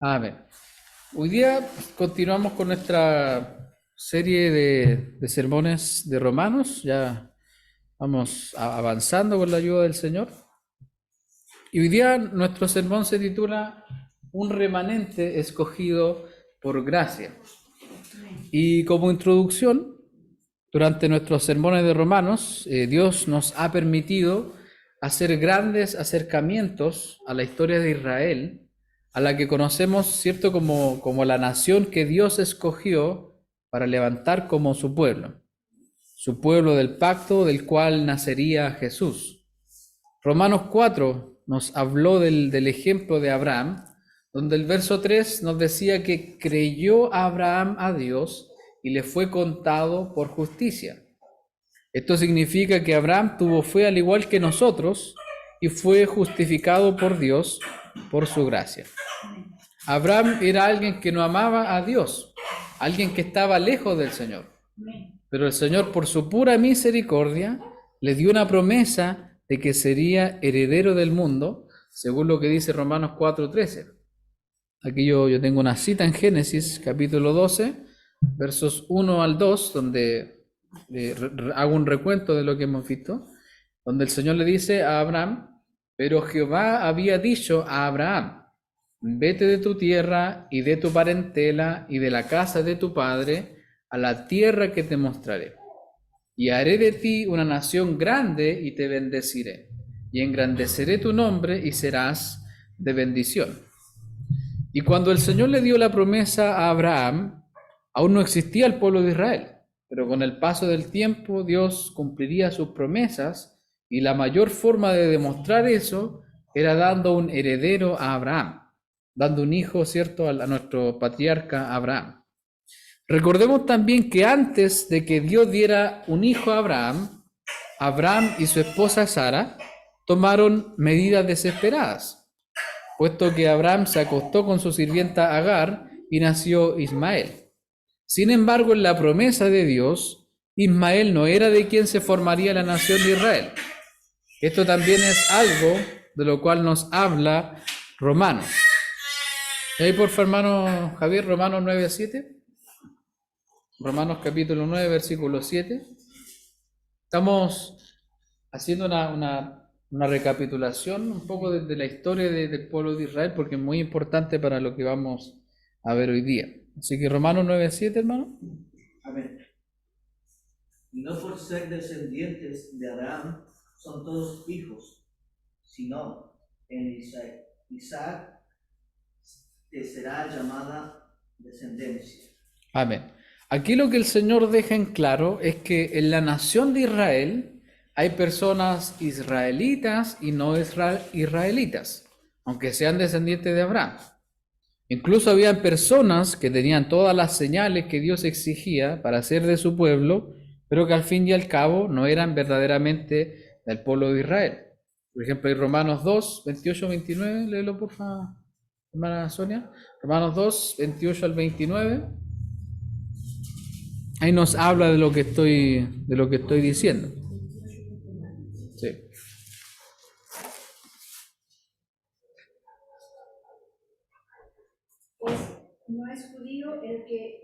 Amén. Hoy día continuamos con nuestra serie de sermones de Romanos. Ya vamos avanzando con la ayuda del Señor. Y hoy día nuestro sermón se titula Un remanente escogido por gracia. Y como introducción, durante nuestros sermones de Romanos, Dios nos ha permitido hacer grandes acercamientos a la historia de Israel, a la que conocemos, ¿cierto?, como la nación que Dios escogió para levantar como su pueblo del pacto del cual nacería Jesús. Romanos 4 nos habló del ejemplo de Abraham, donde el verso 3 nos decía que creyó Abraham a Dios y le fue contado por justicia. Esto significa que Abraham tuvo fe al igual que nosotros y fue justificado por Dios por su gracia. Abraham era alguien que no amaba a Dios, alguien que estaba lejos del Señor. Pero el Señor, por su pura misericordia, le dio una promesa de que sería heredero del mundo, según lo que dice Romanos 4:13. Aquí yo tengo una cita en Génesis, capítulo 12, versos 1 al 2, donde hago un recuento de lo que hemos visto, donde el Señor le dice a Abraham: pero Jehová había dicho a Abraham: vete de tu tierra y de tu parentela y de la casa de tu padre a la tierra que te mostraré. Y haré de ti una nación grande y te bendeciré, y engrandeceré tu nombre y serás de bendición. Y cuando el Señor le dio la promesa a Abraham, aún no existía el pueblo de Israel, pero con el paso del tiempo Dios cumpliría sus promesas, y la mayor forma de demostrar eso era dando un heredero a Abraham, dando un hijo, ¿cierto?, a nuestro patriarca Abraham. Recordemos también que antes de que Dios diera un hijo a Abraham, Abraham y su esposa Sara tomaron medidas desesperadas, puesto que Abraham se acostó con su sirvienta Agar y nació Ismael. Sin embargo, en la promesa de Dios, Ismael no era de quien se formaría la nación de Israel. Esto también es algo de lo cual nos habla Romanos. ¿Y ahí, por favor, hermano Javier, Romanos 9:7? Romanos capítulo 9, versículo 7. Estamos haciendo una recapitulación un poco de la historia del pueblo de Israel, porque es muy importante para lo que vamos a ver hoy día. Así que Romanos 9:7, hermano. Amén. Y no por ser descendientes de Abraham son todos hijos, sino en Isaac te será llamada descendencia. Amén. Aquí lo que el Señor deja en claro es que en la nación de Israel hay personas israelitas y no israelitas, aunque sean descendientes de Abraham. Incluso había personas que tenían todas las señales que Dios exigía para ser de su pueblo, pero que al fin y al cabo no eran verdaderamente del pueblo de Israel. Por ejemplo, en Romanos 2, 28, 29, léelo por favor, hermana Sonia. Romanos 2, 28 al 29. Ahí nos habla de lo que estoy diciendo. Sí. Pues no es judío el que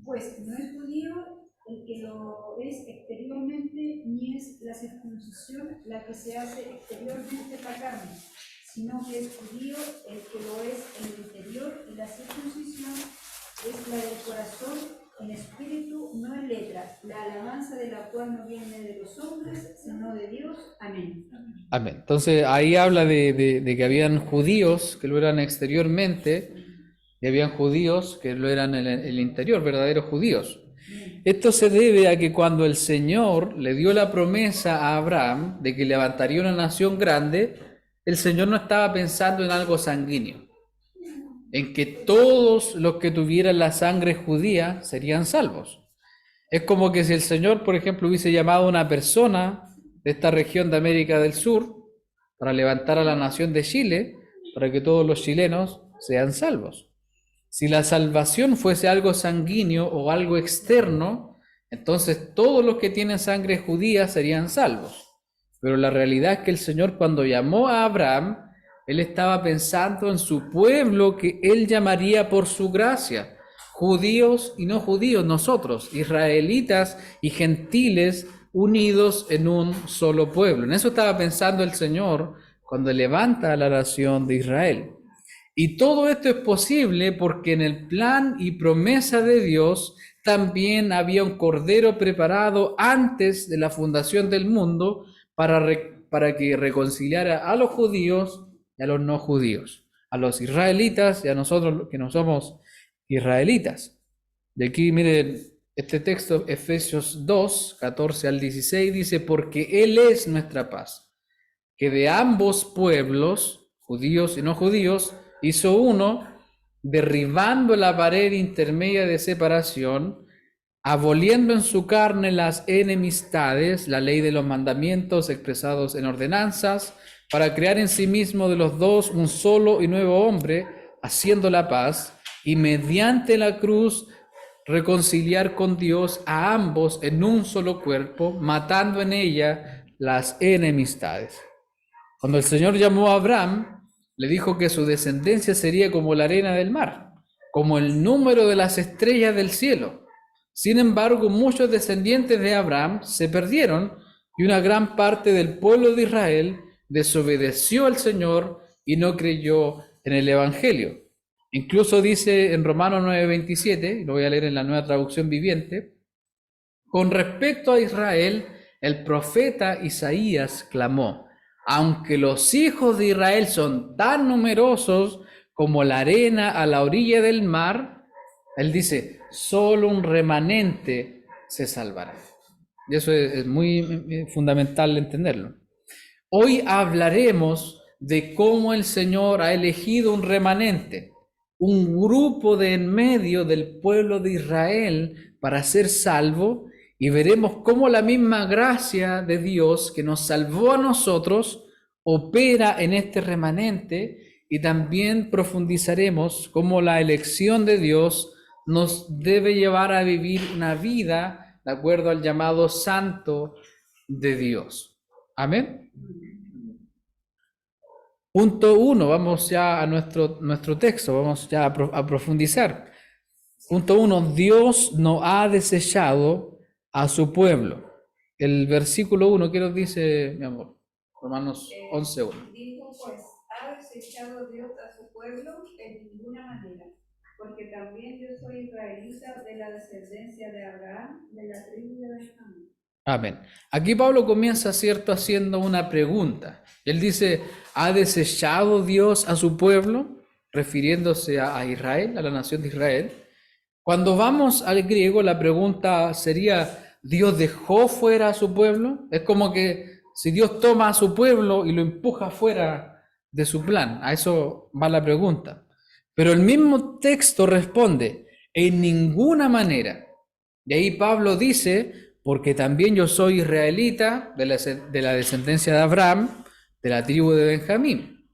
pues no es judío el que lo es exteriormente, ni es la circuncisión la que se hace exteriormente la carne, sino que es judío el que lo es en el interior, y la circuncisión es la del corazón, en espíritu, no en letra, la alabanza de la cual no viene de los hombres, sino de Dios. Amén. Amén. Entonces ahí habla de que habían judíos que lo eran exteriormente y habían judíos que lo eran en el interior, verdaderos judíos. Esto se debe a que cuando el Señor le dio la promesa a Abraham de que levantaría una nación grande, el Señor no estaba pensando en algo sanguíneo, en que todos los que tuvieran la sangre judía serían salvos. Es como que si el Señor, por ejemplo, hubiese llamado a una persona de esta región de América del Sur para levantar a la nación de Chile, para que todos los chilenos sean salvos. Si la salvación fuese algo sanguíneo o algo externo, entonces todos los que tienen sangre judía serían salvos. Pero la realidad es que el Señor, cuando llamó a Abraham, Él estaba pensando en su pueblo que él llamaría por su gracia, judíos y no judíos, nosotros, israelitas y gentiles unidos en un solo pueblo. En eso estaba pensando el Señor cuando levanta la nación de Israel. Y todo esto es posible porque en el plan y promesa de Dios también había un cordero preparado antes de la fundación del mundo para que reconciliara a los judíos y a los no judíos, a los israelitas y a nosotros que no somos israelitas. De aquí miren este texto, Efesios 2, 14 al 16, dice, porque Él es nuestra paz, que de ambos pueblos, judíos y no judíos, hizo uno, derribando la pared intermedia de separación, aboliendo en su carne las enemistades, la ley de los mandamientos expresados en ordenanzas, para crear en sí mismo de los dos un solo y nuevo hombre, haciendo la paz, y mediante la cruz reconciliar con Dios a ambos en un solo cuerpo, matando en ella las enemistades. Cuando el Señor llamó a Abraham, le dijo que su descendencia sería como la arena del mar, como el número de las estrellas del cielo. Sin embargo, muchos descendientes de Abraham se perdieron y una gran parte del pueblo de Israel desobedeció al Señor y no creyó en el Evangelio. Incluso dice en Romanos 9:27, y lo voy a leer en la Nueva Traducción Viviente, con respecto a Israel, el profeta Isaías clamó, aunque los hijos de Israel son tan numerosos como la arena a la orilla del mar, él dice, solo un remanente se salvará. Y eso es muy fundamental entenderlo. Hoy hablaremos de cómo el Señor ha elegido un remanente, un grupo de en medio del pueblo de Israel para ser salvo, y veremos cómo la misma gracia de Dios que nos salvó a nosotros opera en este remanente, y también profundizaremos cómo la elección de Dios nos debe llevar a vivir una vida de acuerdo al llamado santo de Dios. Amén. Punto 1, vamos ya a nuestro texto, vamos ya a profundizar. Punto 1, Dios no ha desechado a su pueblo. El versículo 1, ¿qué nos dice, mi amor? Romanos 11:1. Dijo pues, ¿ha desechado Dios a su pueblo? En ninguna manera, porque también yo soy israelita de la descendencia de Abraham, de la tribu de Benjamín. Amén. Aquí Pablo comienza, ¿cierto?, haciendo una pregunta. Él dice, ¿ha desechado Dios a su pueblo? Refiriéndose a Israel, a la nación de Israel. Cuando vamos al griego, la pregunta sería, ¿Dios dejó fuera a su pueblo? Es como que si Dios toma a su pueblo y lo empuja fuera de su plan. A eso va la pregunta. Pero el mismo texto responde, en ninguna manera. Y ahí Pablo dice, porque también yo soy israelita de la descendencia de Abraham, de la tribu de Benjamín.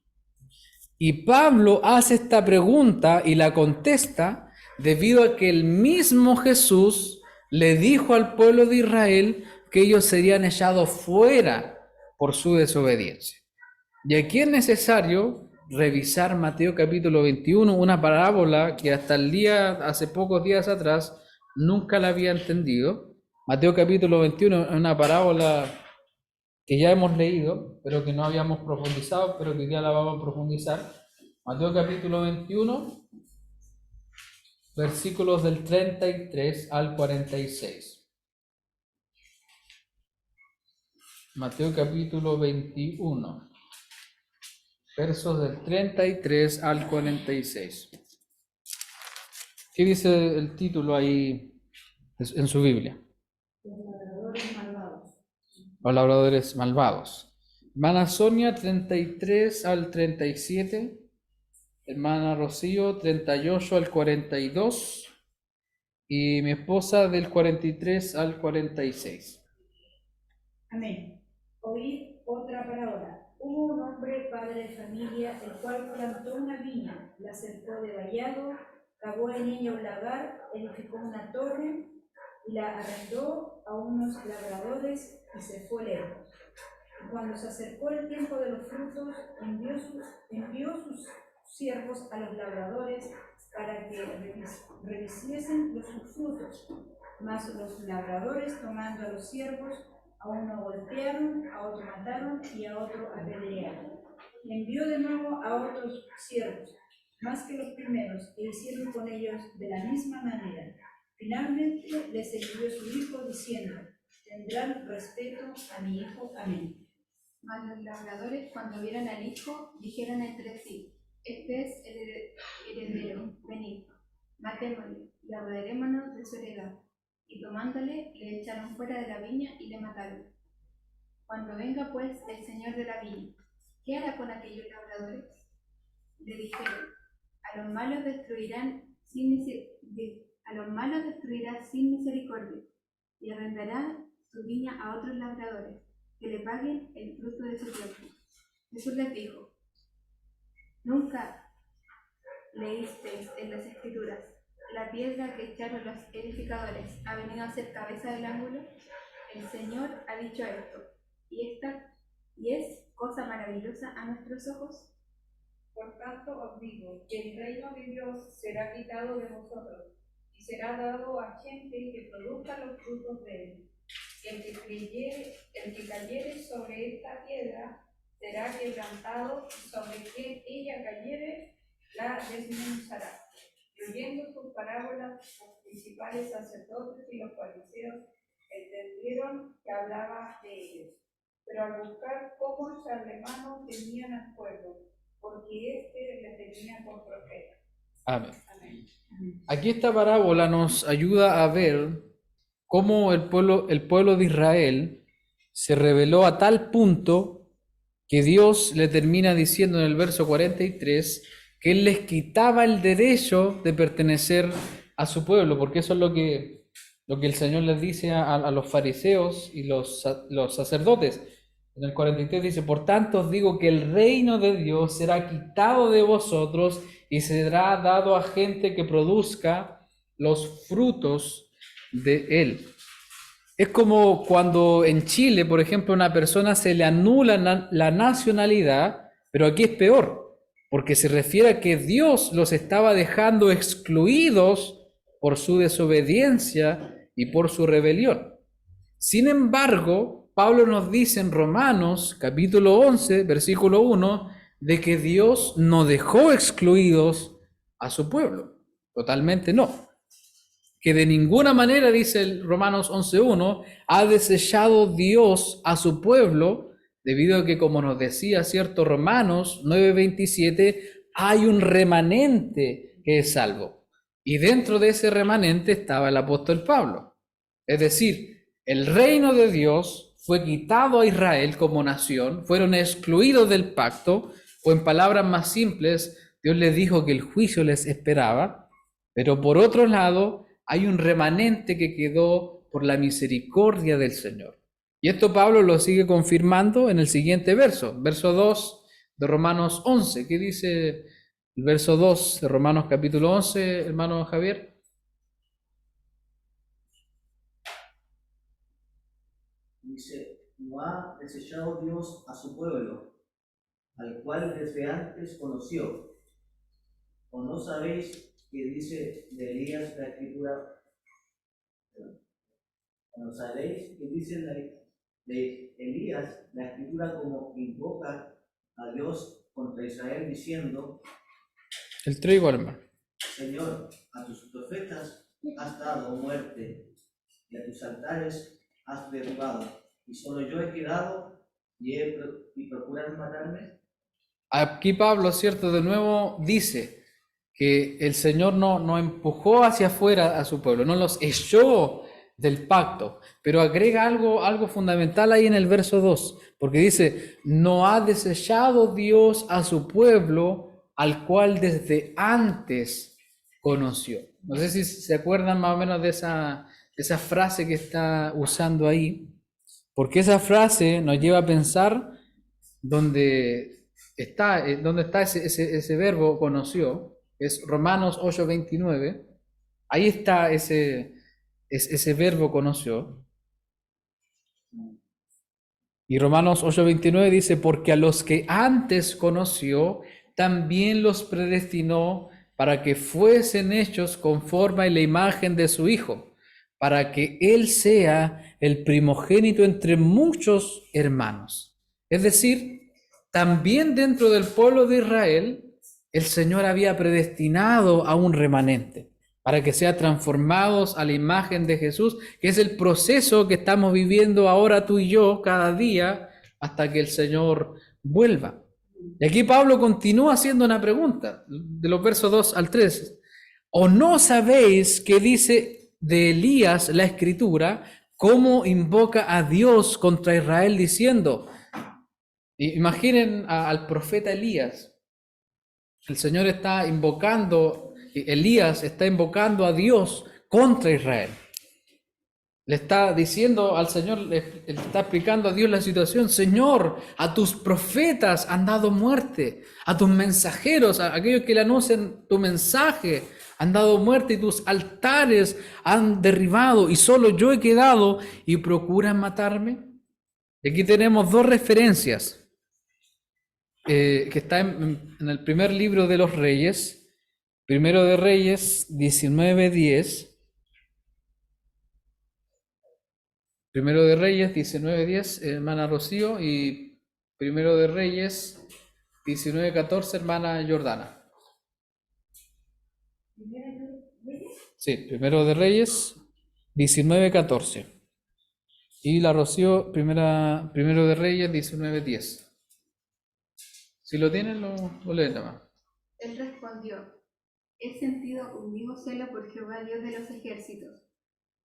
Y Pablo hace esta pregunta y la contesta debido a que el mismo Jesús le dijo al pueblo de Israel que ellos serían echados fuera por su desobediencia. Y aquí es necesario revisar Mateo capítulo 21, una parábola que hasta hace pocos días atrás, nunca la había entendido. Mateo capítulo 21 es una parábola que ya hemos leído, pero que no habíamos profundizado, pero que hoy día la vamos a profundizar. Mateo capítulo 21, versículos del 33 al 46. Mateo capítulo 21, versos del 33 al 46. ¿Qué dice el título ahí en su Biblia? Los labradores malvados. Los labradores malvados. Hermana Sonia, 33 al 37. Hermana Rocío, 38 al 42. Y mi esposa, del 43 al 46. Amén. Oíd otra parábola. Hubo un hombre, padre de familia, el cual plantó una viña, la cercó de vallado, cavó en ella un lagar, edificó una torre y la arrendó a unos labradores y se fue lejos. Cuando se acercó el tiempo de los frutos, envió sus siervos a los labradores para que revisiesen sus frutos. Mas los labradores, tomando a los siervos, a uno golpearon, a otro mataron y a otro apedrearon. Envió de nuevo a otros siervos, más que los primeros, e hicieron con ellos de la misma manera. Finalmente les envió su hijo diciendo: tendrán respeto a mi hijo. Amén. Mas los labradores, cuando vieron al hijo, dijeron entre sí: este es el heredero, venid, matémosle y apoderémonos de su heredad. Y tomándole, le echaron fuera de la viña y le mataron. Cuando venga pues el señor de la viña, ¿qué hará con aquellos labradores? Le dijeron: a los malos destruirá sin misericordia, y arrendará su viña a otros labradores, que le paguen el fruto de su tiempo. Jesús les dijo: ¿nunca leísteis en las Escrituras: la piedra que echaron los edificadores ha venido a ser cabeza del ángulo? El Señor ha dicho esto, y es cosa maravillosa a nuestros ojos. Por tanto os digo que el reino de Dios será quitado de vosotros, y será dado a gente que produzca los frutos de él. El que cayere sobre esta piedra será quebrantado, y sobre quien ella cayere la desmenuzará. Y oyendo sus parábolas, los principales sacerdotes y los fariseos entendieron que hablaba de ellos, pero al buscar cómo echarle mano temían al pueblo, porque éste le tenía por profeta. Amén. Amén. Aquí esta parábola nos ayuda a ver cómo el pueblo de Israel se rebeló a tal punto que Dios le termina diciendo en el verso 43 que Él les quitaba el derecho de pertenecer a su pueblo, porque eso es lo que el Señor les dice a los fariseos y los sacerdotes. En el 43 dice: por tanto os digo que el reino de Dios será quitado de vosotros y será dado a gente que produzca los frutos de él. Es como cuando en Chile, por ejemplo, a una persona se le anula la nacionalidad, pero aquí es peor, porque se refiere a que Dios los estaba dejando excluidos por su desobediencia y por su rebelión. Sin embargo, Pablo nos dice en Romanos capítulo 11, versículo 1, de que Dios no dejó excluidos a su pueblo. Totalmente no. Que de ninguna manera, dice el Romanos 11.1, ha desechado Dios a su pueblo, debido a que, como nos decía cierto Romanos 9.27, hay un remanente que es salvo. Y dentro de ese remanente estaba el apóstol Pablo. Es decir, el reino de Dios fue quitado a Israel como nación, fueron excluidos del pacto, o en palabras más simples, Dios les dijo que el juicio les esperaba, pero por otro lado, hay un remanente que quedó por la misericordia del Señor. Y esto Pablo lo sigue confirmando en el siguiente verso, verso 2 de Romanos 11. ¿Qué dice el verso 2 de Romanos capítulo 11, hermano Javier? Dice: no ha desechado Dios a su pueblo, al cual desde antes conoció. ¿O no sabéis que dice de Elías la Escritura? ¿O no sabéis que dice de Elías la Escritura, como invoca a Dios contra Israel, diciendo: El trigo, hermano. Señor, a tus profetas has dado muerte, y a tus altares has derribado, y solo yo he quedado y procuran matarme? Aquí Pablo, cierto, de nuevo dice que el Señor no empujó hacia afuera a su pueblo, no los echó del pacto, pero agrega algo fundamental ahí en el verso 2, porque dice: no ha desechado Dios a su pueblo, al cual desde antes conoció. No sé si se acuerdan más o menos de esa frase que está usando ahí, porque esa frase nos lleva a pensar dónde está ese verbo conoció, es Romanos 8:29, ahí está ese verbo conoció. Y Romanos 8:29 dice, porque a los que antes conoció, también los predestinó para que fuesen hechos conforme a la imagen de su Hijo, para que Él sea el primogénito entre muchos hermanos. Es decir, también dentro del pueblo de Israel, el Señor había predestinado a un remanente para que sean transformados a la imagen de Jesús, que es el proceso que estamos viviendo ahora tú y yo cada día hasta que el Señor vuelva. Y aquí Pablo continúa haciendo una pregunta, de los versos 2 al 3. ¿O no sabéis qué dice de Elías la Escritura, cómo invoca a Dios contra Israel diciendo? Imaginen al profeta Elías. El Señor está invocando, Elías está invocando a Dios contra Israel. Le está diciendo al Señor, le está explicando a Dios la situación. Señor, a tus profetas han dado muerte, a tus mensajeros, a aquellos que le anuncian tu mensaje, han dado muerte y tus altares han derribado y solo yo he quedado y procuran matarme. Y aquí tenemos dos referencias. Que está en el primer libro de los Reyes, Primero de Reyes 19:10. Primero de Reyes 19:10, hermana Rocío, y Primero de Reyes 19:14, hermana Jordana. Sí, Primero de Reyes 19:14. Y la Rocío, Primero de Reyes 19:10. Si lo tienen, lo leen nomás. Él respondió, he sentido un vivo celo por Jehová Dios de los ejércitos,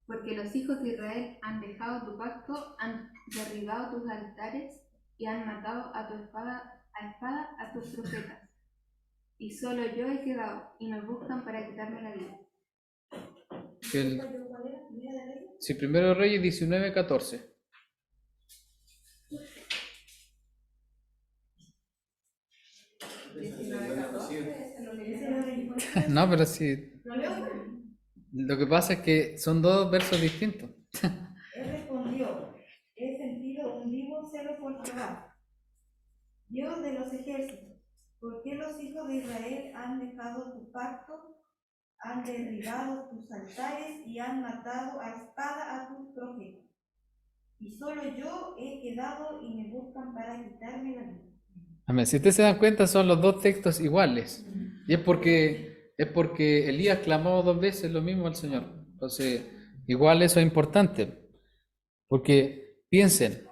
porque los hijos de Israel han dejado tu pacto, han derribado tus altares y han matado a espada a tus profetas. Y solo yo he quedado y me buscan para quitarme la vida. Sí, Primero de Reyes 19:14. No, pero sí. Lo que pasa es que son dos versos distintos. Él respondió, he sentido un vivo celo por Jehová, Dios de los ejércitos, porque los hijos de Israel han dejado tu pacto, han derribado tus altares y han matado a espada a tus profetas. Y solo yo he quedado y me buscan para quitarme la vida. Amén. Si ustedes se dan cuenta, son los dos textos iguales. Y es porque Elías clamó dos veces lo mismo al Señor. Entonces, igual eso es importante. Porque piensen,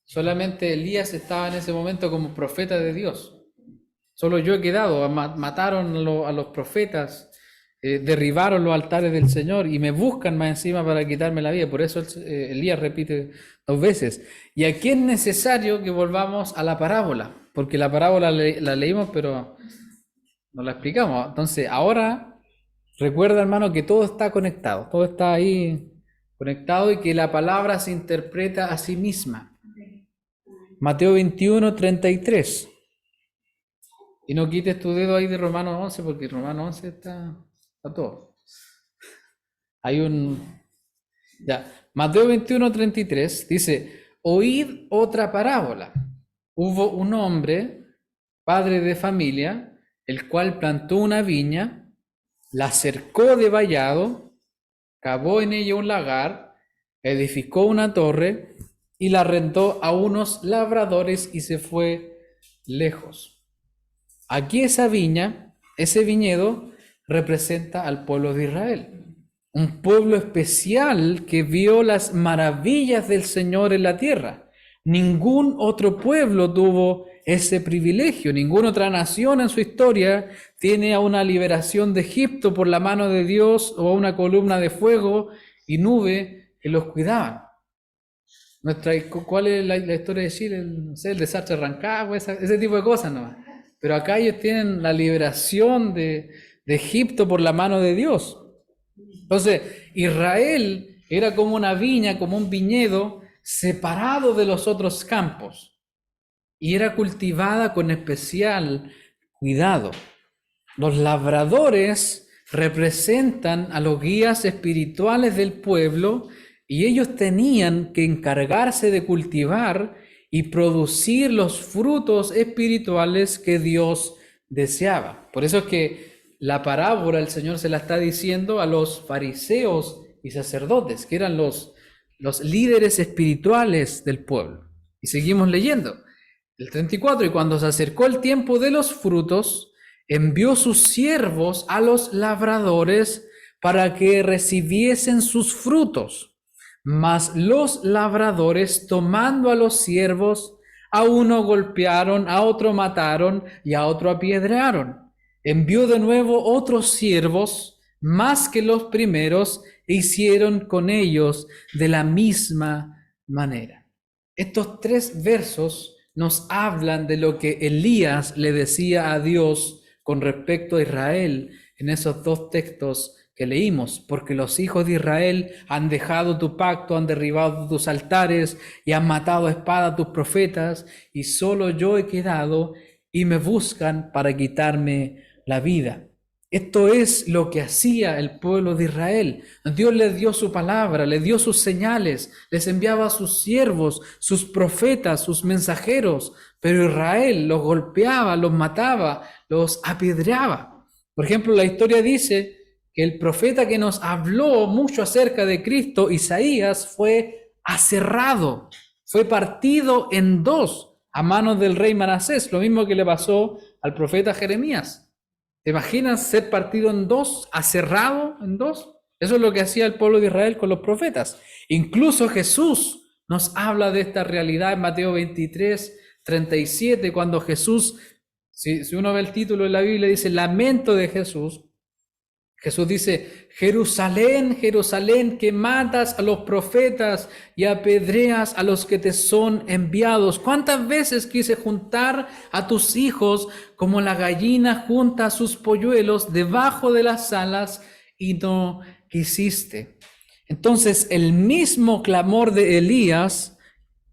solamente Elías estaba en ese momento como profeta de Dios. Solo yo he quedado. Mataron a los profetas, derribaron los altares del Señor y me buscan más encima para quitarme la vida. Por eso Elías repite dos veces. Y aquí es necesario que volvamos a la parábola. Porque la parábola la leímos, pero no la explicamos. Entonces, ahora recuerda, hermano, que todo está conectado. Todo está ahí conectado y que la palabra se interpreta a sí misma. Mateo 21:33. Y no quites tu dedo ahí de Romanos 11, porque Romanos 11 está todo. Hay ya. Mateo 21:33 dice, oíd otra parábola. Hubo un hombre, padre de familia, el cual plantó una viña, la cercó de vallado, cavó en ella un lagar, edificó una torre y la arrendó a unos labradores y se fue lejos. Aquí esa viña, ese viñedo, representa al pueblo de Israel. Un pueblo especial que vio las maravillas del Señor en la tierra. Ningún otro pueblo tuvo ese privilegio, ninguna otra nación en su historia tiene a una liberación de Egipto por la mano de Dios o a una columna de fuego y nube que los cuidaban. ¿Cuál es la historia de Chile? No sé, el desastre de Rancagua, ese tipo de cosas nomás. Pero acá ellos tienen la liberación de Egipto por la mano de Dios. Entonces, Israel era como una viña, como un viñedo separado de los otros campos y era cultivada con especial cuidado. Los labradores representan a los guías espirituales del pueblo y ellos tenían que encargarse de cultivar y producir los frutos espirituales que Dios deseaba. Por eso es que la parábola el Señor se la está diciendo a los fariseos y sacerdotes, que eran los líderes espirituales del pueblo. Y seguimos leyendo. El 34, y cuando se acercó el tiempo de los frutos, envió sus siervos a los labradores para que recibiesen sus frutos. Mas los labradores, tomando a los siervos, a uno golpearon, a otro mataron y a otro apedrearon. Envió de nuevo otros siervos, más que los primeros, e hicieron con ellos de la misma manera. Estos 3 versos nos hablan de lo que Elías le decía a Dios con respecto a Israel en esos 2 textos que leímos, porque los hijos de Israel han dejado tu pacto, han derribado tus altares y han matado a espada a tus profetas, y solo yo he quedado y me buscan para quitarme la vida. Esto es lo que hacía el pueblo de Israel. Dios les dio su palabra, les dio sus señales, les enviaba a sus siervos, sus profetas, sus mensajeros, pero Israel los golpeaba, los mataba, los apedreaba. Por ejemplo, la historia dice que el profeta que nos habló mucho acerca de Cristo, Isaías, fue aserrado, fue partido en 2 a manos del rey Manasés, lo mismo que le pasó al profeta Jeremías. ¿Te imaginas ser partido en 2, aserrado en 2? Eso es lo que hacía el pueblo de Israel con los profetas. Incluso Jesús nos habla de esta realidad en Mateo 23, 37, cuando Jesús, si uno ve el título de la Biblia, dice lamento de Jesús. Jesús dice, Jerusalén, Jerusalén, que matas a los profetas y apedreas a los que te son enviados. ¿Cuántas veces quise juntar a tus hijos como la gallina junta a sus polluelos debajo de las alas y no quisiste? Entonces, el mismo clamor de Elías,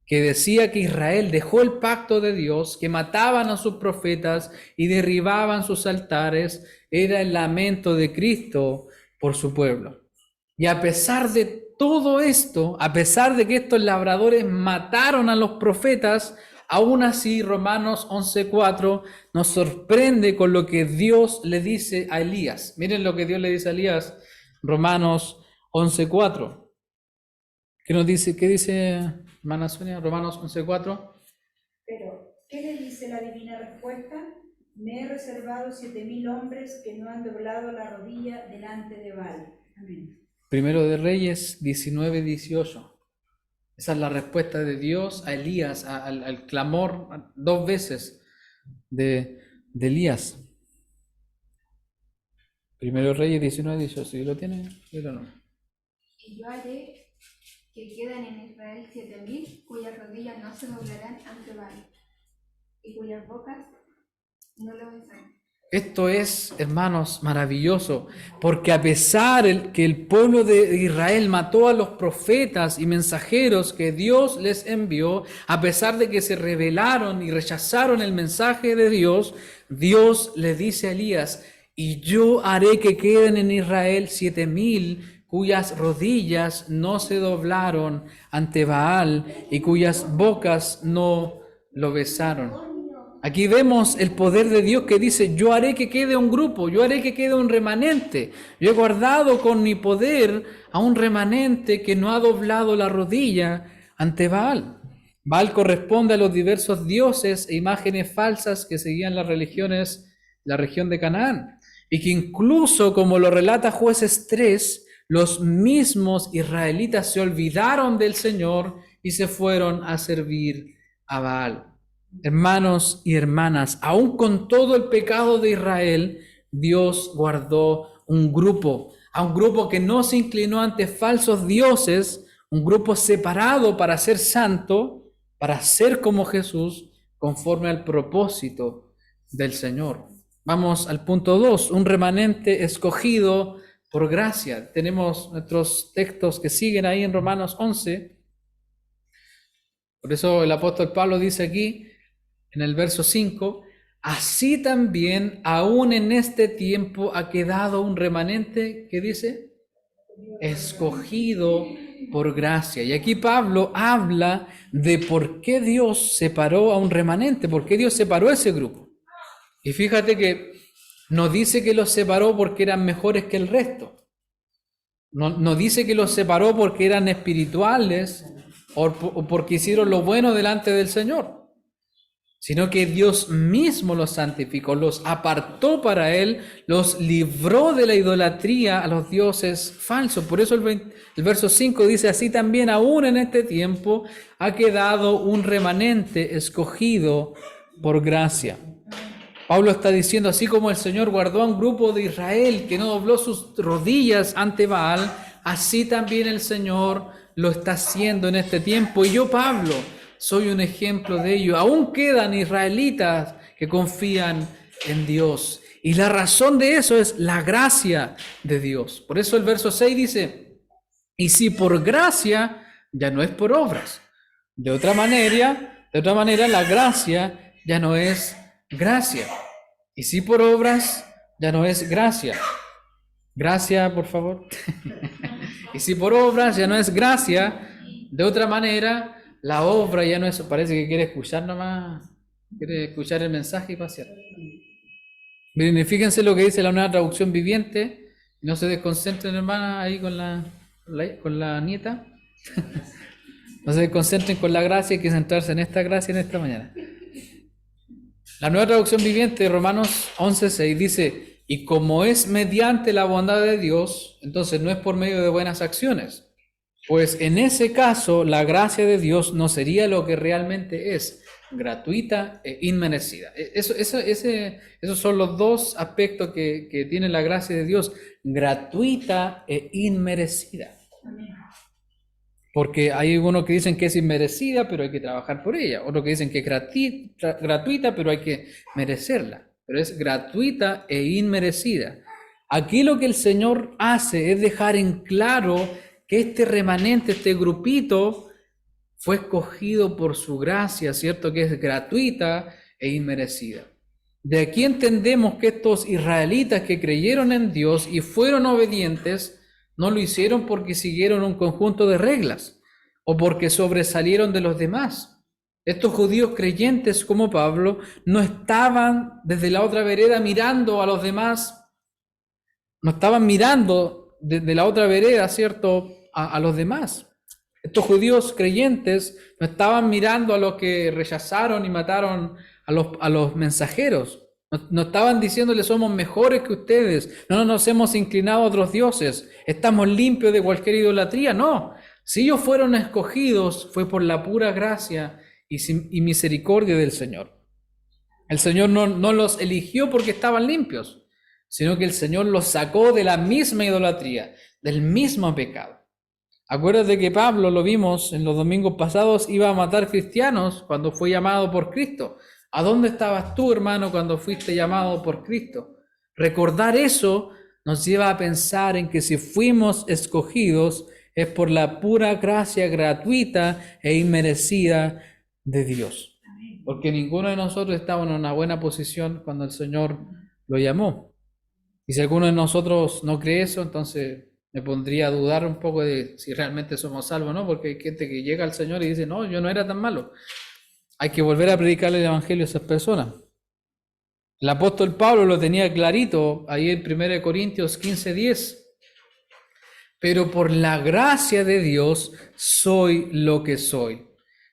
que decía que Israel dejó el pacto de Dios, que mataban a sus profetas y derribaban sus altares, era el lamento de Cristo por su pueblo. Y a pesar de todo esto, a pesar de que estos labradores mataron a los profetas, aún así Romanos 11:4 nos sorprende con lo que Dios le dice a Elías. Miren lo que Dios le dice a Elías, Romanos 11:4. ¿Qué nos dice? ¿Qué dice, hermana Sonia? Romanos 11:4. Pero, ¿qué le dice la divina respuesta? Me he reservado 7,000 hombres que no han doblado la rodilla delante de Baal. Amén. Primero de Reyes 19:18. Esa es la respuesta de Dios a Elías, al clamor 2 veces de Elías. Primero de Reyes 19:18. ¿Sí lo tiene? Pero no. Y yo haré que queden en Israel 7,000 cuyas rodillas no se doblarán ante Baal y cuyas bocas no lo besarán. Esto es, hermanos, maravilloso, porque a pesar que el pueblo de Israel mató a los profetas y mensajeros que Dios les envió, a pesar de que se rebelaron y rechazaron el mensaje de Dios, Dios le dice a Elías, y yo haré que queden en Israel 7,000 cuyas rodillas no se doblaron ante Baal y cuyas bocas no lo besaron. Aquí vemos el poder de Dios que dice, yo haré que quede un grupo, yo haré que quede un remanente. Yo he guardado con mi poder a un remanente que no ha doblado la rodilla ante Baal. Baal corresponde a los diversos dioses e imágenes falsas que seguían las religiones de la región de Canaán. Y que incluso, como lo relata Jueces 3, los mismos israelitas se olvidaron del Señor y se fueron a servir a Baal. Hermanos y hermanas, aún con todo el pecado de Israel, Dios guardó a un grupo que no se inclinó ante falsos dioses, un grupo separado para ser santo, para ser como Jesús, conforme al propósito del Señor. Vamos al punto 2, un remanente escogido por gracia. Tenemos nuestros textos que siguen ahí en Romanos 11. Por eso el apóstol Pablo dice aquí, en el verso 5, así también aún en este tiempo ha quedado un remanente, ¿qué dice? Escogido por gracia. Y aquí Pablo habla de por qué Dios separó a un remanente, por qué Dios separó a ese grupo. Y fíjate que no dice que los separó porque eran mejores que el resto. No dice que los separó porque eran espirituales o porque hicieron lo bueno delante del Señor, sino que Dios mismo los santificó, los apartó para Él, los libró de la idolatría a los dioses falsos. Por eso el verso 5 dice, así también aún en este tiempo ha quedado un remanente escogido por gracia. Pablo está diciendo, así como el Señor guardó a un grupo de Israel que no dobló sus rodillas ante Baal, así también el Señor lo está haciendo en este tiempo. Y yo, Pablo, soy un ejemplo de ello. Aún quedan israelitas que confían en Dios. Y la razón de eso es la gracia de Dios. Por eso el verso 6 dice, y si por gracia, ya no es por obras. De otra manera, la gracia ya no es gracia. Y si por obras, ya no es gracia. Gracia, por favor. Y si por obras ya no es gracia, de otra manera, la obra ya no es... Parece que quiere escuchar nomás, quiere escuchar el mensaje y pasear. Miren, y fíjense lo que dice la Nueva Traducción Viviente. No se desconcentren, hermana, ahí con la nieta. No se desconcentren con la gracia, hay que centrarse en esta gracia en esta mañana. La Nueva Traducción Viviente de Romanos 11:6 dice, y como es mediante la bondad de Dios, entonces no es por medio de buenas acciones, pues en ese caso la gracia de Dios no sería lo que realmente es, gratuita e inmerecida. Esos son los dos aspectos que tiene la gracia de Dios, gratuita e inmerecida. Porque hay algunos que dicen que es inmerecida, pero hay que trabajar por ella. Otros que dicen que es gratuita, pero hay que merecerla. Pero es gratuita e inmerecida. Aquí lo que el Señor hace es dejar en claro que este remanente, este grupito, fue escogido por su gracia, ¿cierto? Que es gratuita e inmerecida. De aquí entendemos que estos israelitas que creyeron en Dios y fueron obedientes, no lo hicieron porque siguieron un conjunto de reglas o porque sobresalieron de los demás. Estos judíos creyentes como Pablo no estaban desde la otra vereda mirando a los demás, no estaban mirando desde la otra vereda, ¿cierto?, a los demás. Estos judíos creyentes no estaban mirando a los que rechazaron y mataron a los mensajeros. No estaban diciéndole somos mejores que ustedes, no nos hemos inclinado a otros dioses, estamos limpios de cualquier idolatría. No, si ellos fueron escogidos fue por la pura gracia y misericordia del Señor. El Señor no los eligió porque estaban limpios, sino que el Señor los sacó de la misma idolatría, del mismo pecado. Acuérdate que Pablo, lo vimos en los domingos pasados, iba a matar cristianos cuando fue llamado por Cristo. ¿A dónde estabas tú, hermano, cuando fuiste llamado por Cristo? Recordar eso nos lleva a pensar en que si fuimos escogidos es por la pura gracia gratuita e inmerecida de Dios. Porque ninguno de nosotros estaba en una buena posición cuando el Señor lo llamó. Y si alguno de nosotros no cree eso, entonces me pondría a dudar un poco de si realmente somos salvos, ¿no? Porque hay gente que llega al Señor y dice, no, yo no era tan malo. Hay que volver a predicarle el Evangelio a esas personas. El apóstol Pablo lo tenía clarito ahí en 1 Corintios 15:10. Pero por la gracia de Dios soy lo que soy.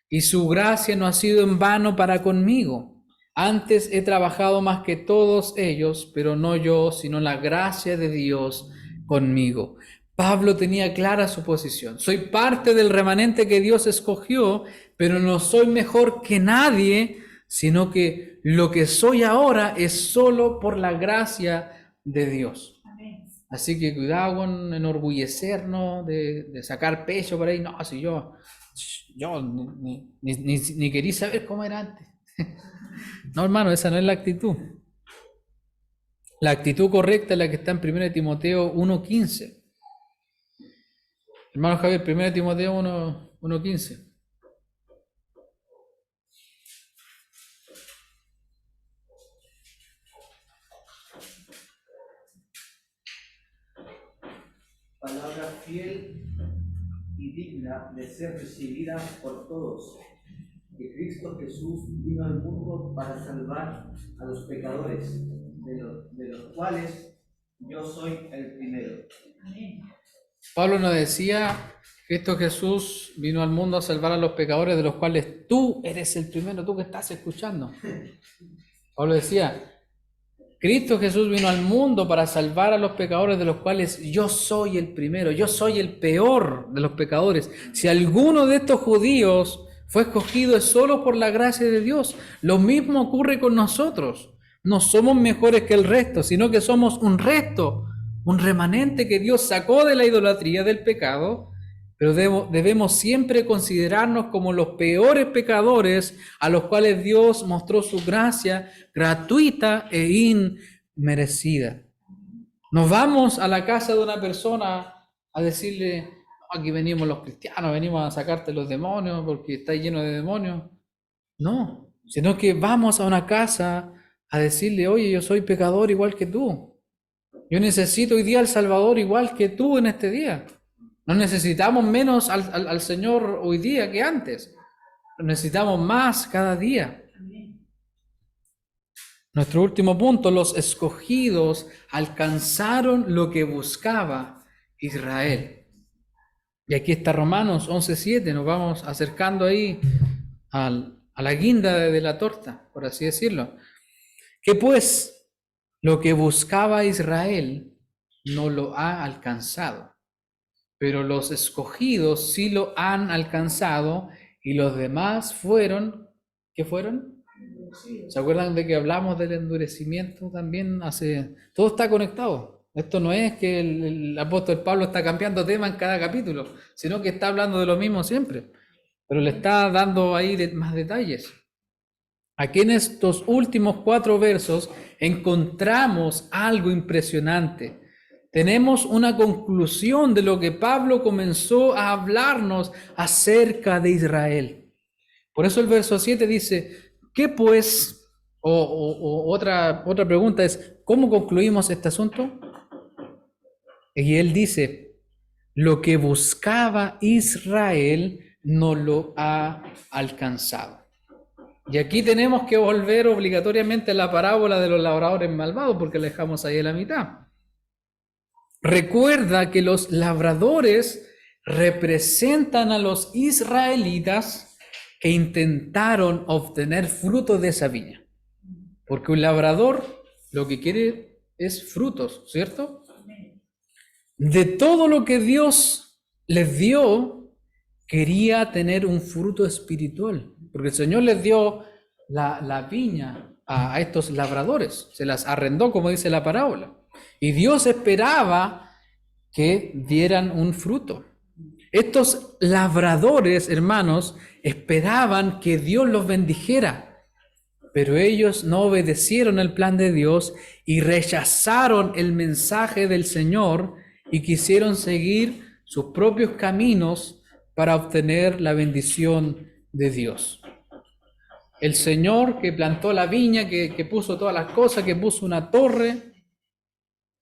Y su gracia no ha sido en vano para conmigo. Antes he trabajado más que todos ellos, pero no yo, sino la gracia de Dios conmigo. Pablo tenía clara su posición. Soy parte del remanente que Dios escogió, pero no soy mejor que nadie, sino que lo que soy ahora es solo por la gracia de Dios. Así que cuidado con enorgullecernos, de sacar pecho por ahí. No, si yo ni quería saber cómo era antes. No, hermano, esa no es la actitud. La actitud correcta es la que está en 1 Timoteo 1:15. Hermano Javier, 1 Timoteo 1:15. Palabra fiel y digna de ser recibida por todos, que Cristo Jesús vino al mundo para salvar a los pecadores, de los cuales yo soy el primero. Pablo nos decía, Cristo Jesús vino al mundo a salvar a los pecadores, de los cuales tú eres el primero, tú que estás escuchando. Pablo decía, Cristo Jesús vino al mundo para salvar a los pecadores, de los cuales yo soy el primero, yo soy el peor de los pecadores. Si alguno de estos judíos fue escogido es solo por la gracia de Dios. Lo mismo ocurre con nosotros. No somos mejores que el resto, sino que somos un resto, un remanente que Dios sacó de la idolatría del pecado, pero debemos siempre considerarnos como los peores pecadores a los cuales Dios mostró su gracia gratuita e inmerecida. Nos vamos a la casa de una persona a decirle, aquí venimos los cristianos, venimos a sacarte los demonios porque está lleno de demonios. No, sino que vamos a una casa a decirle, oye, yo soy pecador igual que tú. Yo necesito hoy día al Salvador igual que tú en este día. No necesitamos menos al Señor hoy día que antes. Lo necesitamos más cada día. Nuestro último punto, los escogidos alcanzaron lo que buscaba Israel. Y aquí está Romanos 11:7, nos vamos acercando ahí a la guinda de la torta, por así decirlo. Que pues lo que buscaba Israel no lo ha alcanzado, pero los escogidos sí lo han alcanzado y los demás fueron, ¿qué fueron? ¿Se acuerdan de que hablamos del endurecimiento también todo está conectado? Esto no es que el apóstol Pablo está cambiando tema en cada capítulo, sino que está hablando de lo mismo siempre, pero le está dando ahí más detalles. Aquí en estos últimos 4 versos encontramos algo impresionante. Tenemos una conclusión de lo que Pablo comenzó a hablarnos acerca de Israel. Por eso el verso 7 dice, ¿qué pues? Otra pregunta es, ¿cómo concluimos este asunto? Y él dice, lo que buscaba Israel no lo ha alcanzado. Y aquí tenemos que volver obligatoriamente a la parábola de los labradores malvados, porque la dejamos ahí a la mitad. Recuerda que los labradores representan a los israelitas que intentaron obtener frutos de esa viña. Porque un labrador lo que quiere es frutos, ¿cierto? De todo lo que Dios les dio, quería tener un fruto espiritual. Porque el Señor les dio la viña a estos labradores, se las arrendó, como dice la parábola. Y Dios esperaba que dieran un fruto. Estos labradores, hermanos, esperaban que Dios los bendijera, pero ellos no obedecieron el plan de Dios y rechazaron el mensaje del Señor y quisieron seguir sus propios caminos para obtener la bendición de Dios. El Señor que plantó la viña, que puso todas las cosas, que puso una torre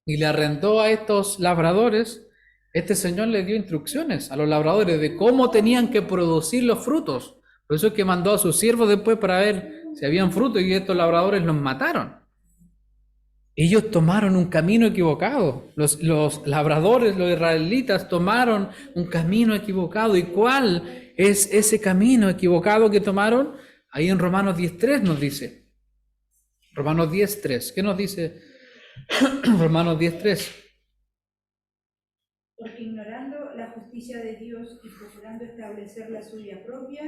y le arrendó a estos labradores, este Señor les dio instrucciones a los labradores de cómo tenían que producir los frutos. Por eso es que mandó a sus siervos después para ver si habían frutos y estos labradores los mataron. Ellos tomaron un camino equivocado. Los labradores, los israelitas, tomaron un camino equivocado. ¿Y cuál es ese camino equivocado que tomaron? Ahí en Romanos 10:3 nos dice. Romanos 10:3. ¿Qué nos dice Romanos 10:3? Porque ignorando la justicia de Dios y procurando establecer la suya propia,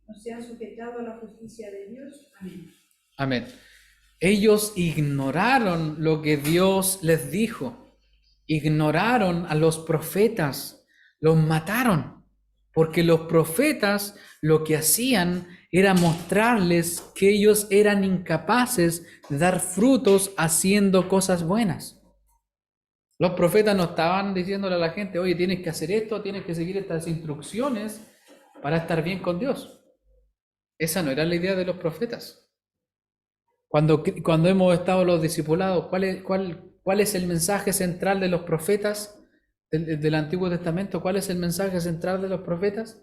no se han sujetado a la justicia de Dios. Amén. Amén. Ellos ignoraron lo que Dios les dijo. Ignoraron a los profetas. Los mataron. Porque los profetas lo que hacían era mostrarles que ellos eran incapaces de dar frutos haciendo cosas buenas. Los profetas no estaban diciéndole a la gente, oye, tienes que hacer esto, tienes que seguir estas instrucciones para estar bien con Dios. Esa no era la idea de los profetas. Cuando hemos estado los discipulados, ¿cuál es el mensaje central de los profetas? del Antiguo Testamento, ¿cuál es el mensaje central de los profetas?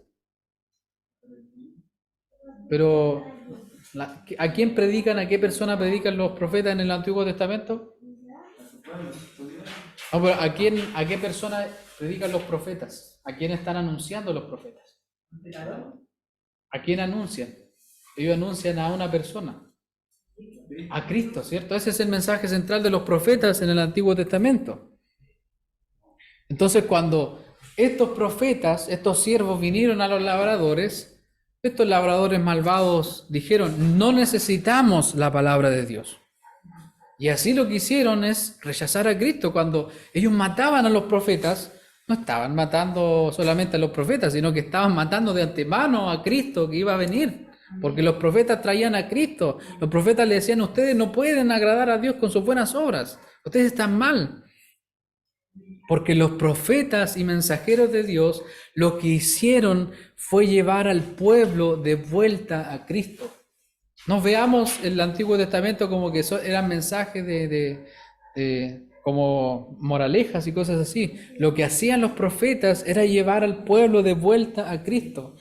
Pero, ¿a quién predican, a qué persona predican los profetas en el Antiguo Testamento? No, pero ¿a qué persona predican los profetas? ¿A quién están anunciando los profetas? ¿A quién anuncian? Ellos anuncian a una persona, a Cristo, ¿cierto? Ese es el mensaje central de los profetas en el Antiguo Testamento. Entonces, cuando estos profetas, estos siervos vinieron a los labradores, estos labradores malvados dijeron, no necesitamos la palabra de Dios. Y así lo que hicieron es rechazar a Cristo. Cuando ellos mataban a los profetas, no estaban matando solamente a los profetas, sino que estaban matando de antemano a Cristo que iba a venir. Porque los profetas traían a Cristo. Los profetas le decían, ustedes no pueden agradar a Dios con sus buenas obras. Ustedes están mal. Porque los profetas y mensajeros de Dios lo que hicieron fue llevar al pueblo de vuelta a Cristo. No veamos el Antiguo Testamento como que eran mensajes como moralejas y cosas así. Lo que hacían los profetas era llevar al pueblo de vuelta a Cristo,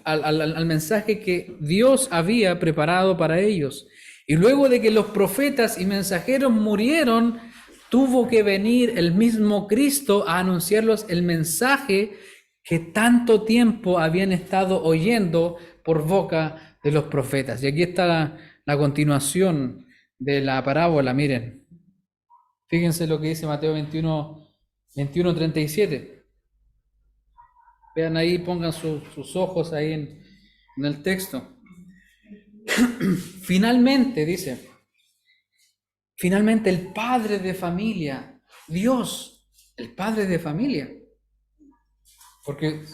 al mensaje que Dios había preparado para ellos. Y luego de que los profetas y mensajeros murieron, tuvo que venir el mismo Cristo a anunciarlos el mensaje que tanto tiempo habían estado oyendo por boca de los profetas. Y aquí está la continuación de la parábola, miren. Fíjense lo que dice Mateo 21:37. Vean ahí, pongan sus ojos ahí en el texto. Finalmente, dice, finalmente el padre de familia, Dios, el padre de familia. Porque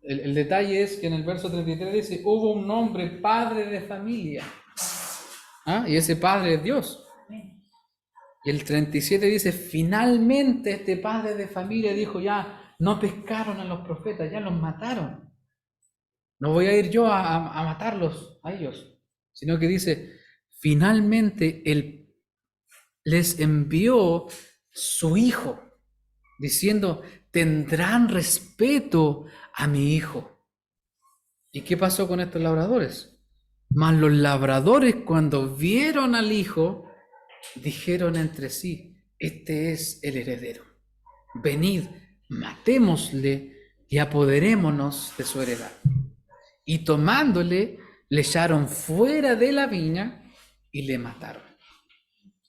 el detalle es que en el verso 33 dice, hubo un hombre padre de familia. Y ese padre es Dios. Y el 37 dice, finalmente este padre de familia dijo, ya no pescaron a los profetas, ya los mataron. No voy a ir yo a matarlos a ellos, sino que dice, finalmente él les envió su hijo, diciendo, tendrán respeto a mi hijo. ¿Y qué pasó con estos labradores? Mas los labradores, cuando vieron al hijo, dijeron entre sí, este es el heredero. Venid, matémosle y apoderémonos de su heredad. Y tomándole, le echaron fuera de la viña y le mataron.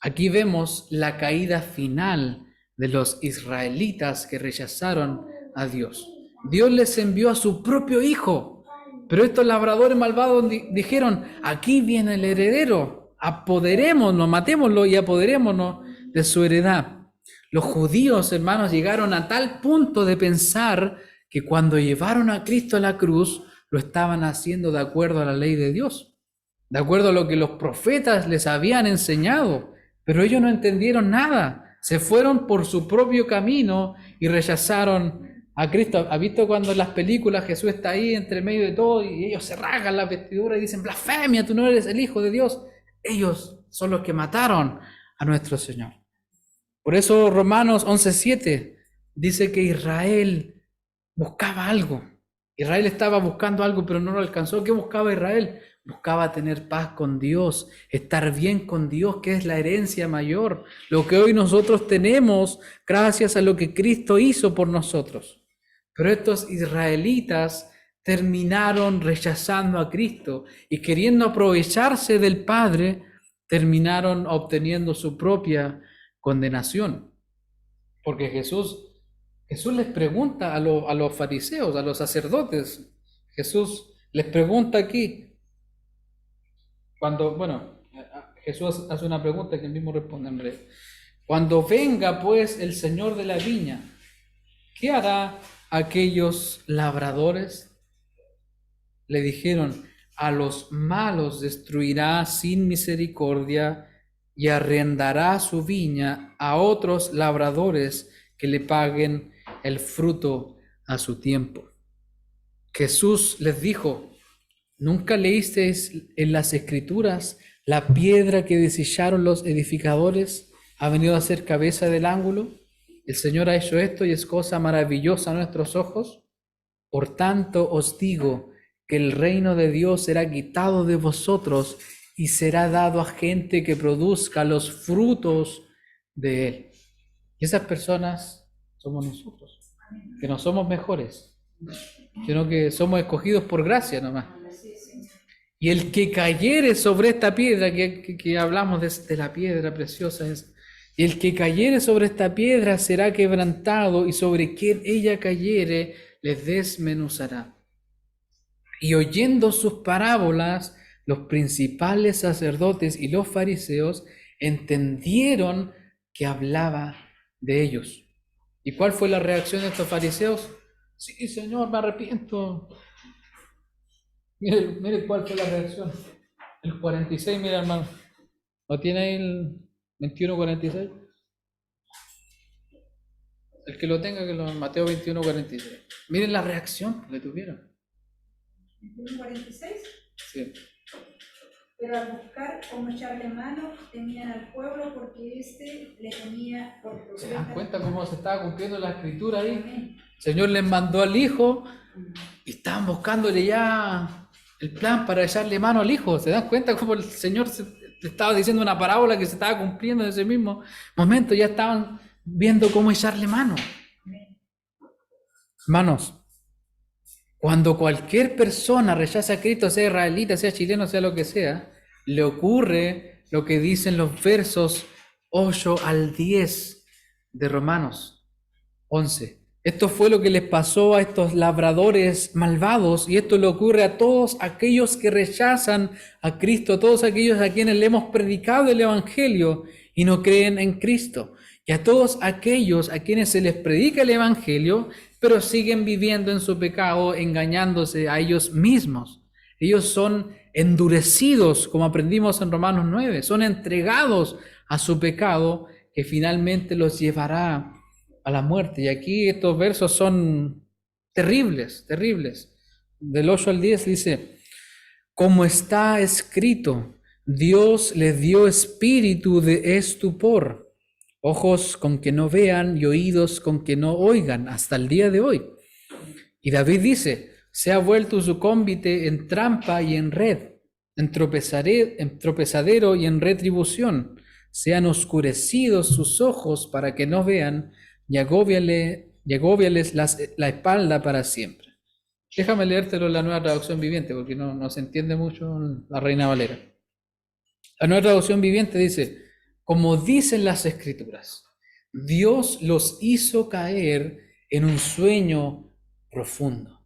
Aquí vemos la caída final de los israelitas que rechazaron a Dios. Dios les envió a su propio hijo, pero estos labradores malvados dijeron, aquí viene el heredero, apoderémonos, matémoslo y apoderémonos de su heredad. Los judíos, hermanos, llegaron a tal punto de pensar que cuando llevaron a Cristo a la cruz, lo estaban haciendo de acuerdo a la ley de Dios, de acuerdo a lo que los profetas les habían enseñado, pero ellos no entendieron nada, se fueron por su propio camino y rechazaron a Cristo. ¿Ha visto cuando en las películas Jesús está ahí entre medio de todo y ellos se rasgan la vestidura y dicen, blasfemia, tú no eres el Hijo de Dios? Ellos son los que mataron a nuestro Señor. Por eso Romanos 11:7 dice que Israel buscaba algo. Israel estaba buscando algo, pero no lo alcanzó. ¿Qué buscaba Israel? Buscaba tener paz con Dios, estar bien con Dios, que es la herencia mayor, lo que hoy nosotros tenemos gracias a lo que Cristo hizo por nosotros. Pero estos israelitas terminaron rechazando a Cristo y queriendo aprovecharse del Padre, terminaron obteniendo su propia condenación. Porque Jesús les pregunta a los fariseos, a los sacerdotes. Jesús les pregunta aquí, Jesús hace una pregunta que él mismo responde en breve. Cuando venga pues el Señor de la viña, ¿qué hará aquellos labradores? Le dijeron, a los malos destruirá sin misericordia y arrendará su viña a otros labradores que le paguen el fruto a su tiempo. Jesús les dijo, ¿nunca leísteis en las Escrituras la piedra que desecharon los edificadores ha venido a ser cabeza del ángulo? El Señor ha hecho esto y es cosa maravillosa a nuestros ojos. Por tanto os digo que el reino de Dios será quitado de vosotros y será dado a gente que produzca los frutos de él. Y esas personas somos nosotros, que no somos mejores, sino que somos escogidos por gracia nomás. Y el que cayere sobre esta piedra, que hablamos de la piedra preciosa, y el que cayere sobre esta piedra será quebrantado, y sobre quien ella cayere les desmenuzará. Y oyendo sus parábolas, los principales sacerdotes y los fariseos entendieron que hablaba de ellos. ¿Y cuál fue la reacción de estos fariseos? Sí, Señor, me arrepiento. Mire cuál fue la reacción. El 46, mira hermano. ¿No tiene ahí el 21:46? El que lo tenga, que lo Mateo 21:46. Miren la reacción que tuvieron. 46. Sí. Pero al buscar cómo echarle mano, temían al pueblo porque éste le tenía por profeta. ¿Se dan cuenta cómo se estaba cumpliendo la escritura ahí? Amén. El Señor les mandó al Hijo y estaban buscándole ya el plan para echarle mano al Hijo. ¿Se dan cuenta cómo el Señor le estaba diciendo una parábola que se estaba cumpliendo en ese mismo momento? Ya estaban viendo cómo echarle mano. Hermanos, cuando cualquier persona rechaza a Cristo, sea israelita, sea chileno, sea lo que sea, le ocurre lo que dicen los versos 8 al 10 de Romanos 11. Esto fue lo que les pasó a estos labradores malvados, y esto le ocurre a todos aquellos que rechazan a Cristo, a todos aquellos a quienes le hemos predicado el Evangelio y no creen en Cristo, y a todos aquellos a quienes se les predica el Evangelio, pero siguen viviendo en su pecado, engañándose a ellos mismos. Ellos son endurecidos, como aprendimos en Romanos 9, son entregados a su pecado que finalmente los llevará a la muerte. Y aquí estos versos son terribles, terribles. Del 8 al 10 dice: como está escrito, Dios les dio espíritu de estupor, ojos con que no vean y oídos con que no oigan, hasta el día de hoy. Y David dice: se ha vuelto su cómbite en trampa y en red, en tropezadero y en retribución. Se han oscurecido sus ojos para que no vean, y agóbiales la espalda para siempre. Déjame leértelo en la Nueva Traducción Viviente, porque no se entiende mucho en la Reina Valera. La Nueva Traducción Viviente dice: como dicen las Escrituras, Dios los hizo caer en un sueño profundo.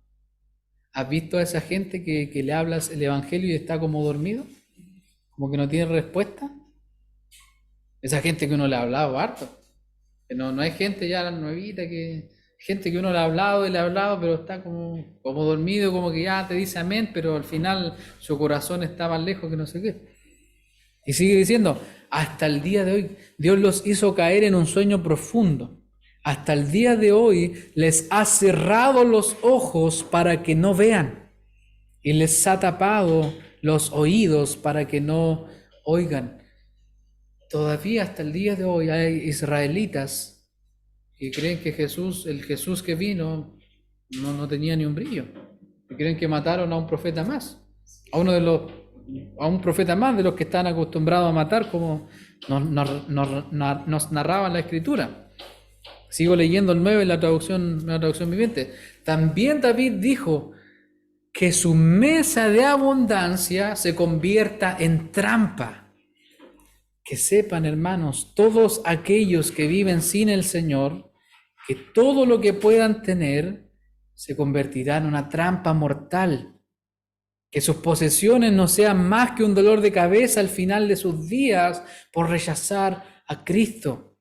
¿Has visto a esa gente que le hablas el Evangelio y está como dormido? Como que no tiene respuesta. Esa gente que uno le ha hablado harto. Que no hay gente ya nuevita, gente que uno le ha hablado y le ha hablado, pero está como dormido, como que ya te dice amén, pero al final su corazón está más lejos que no sé qué. Y sigue diciendo: hasta el día de hoy, Dios los hizo caer en un sueño profundo. Hasta el día de hoy les ha cerrado los ojos para que no vean, y les ha tapado los oídos para que no oigan. Todavía hasta el día de hoy hay israelitas que creen que el Jesús que vino, no tenía ni un brillo. Que creen que mataron a un profeta más, a un profeta más de los que están acostumbrados a matar, como nos narraba la Escritura. Sigo leyendo el 9 en la traducción viviente. También David dijo que su mesa de abundancia se convierta en trampa. Que sepan, hermanos, todos aquellos que viven sin el Señor, que todo lo que puedan tener se convertirá en una trampa mortal. Que sus posesiones no sean más que un dolor de cabeza al final de sus días por rechazar a Cristo.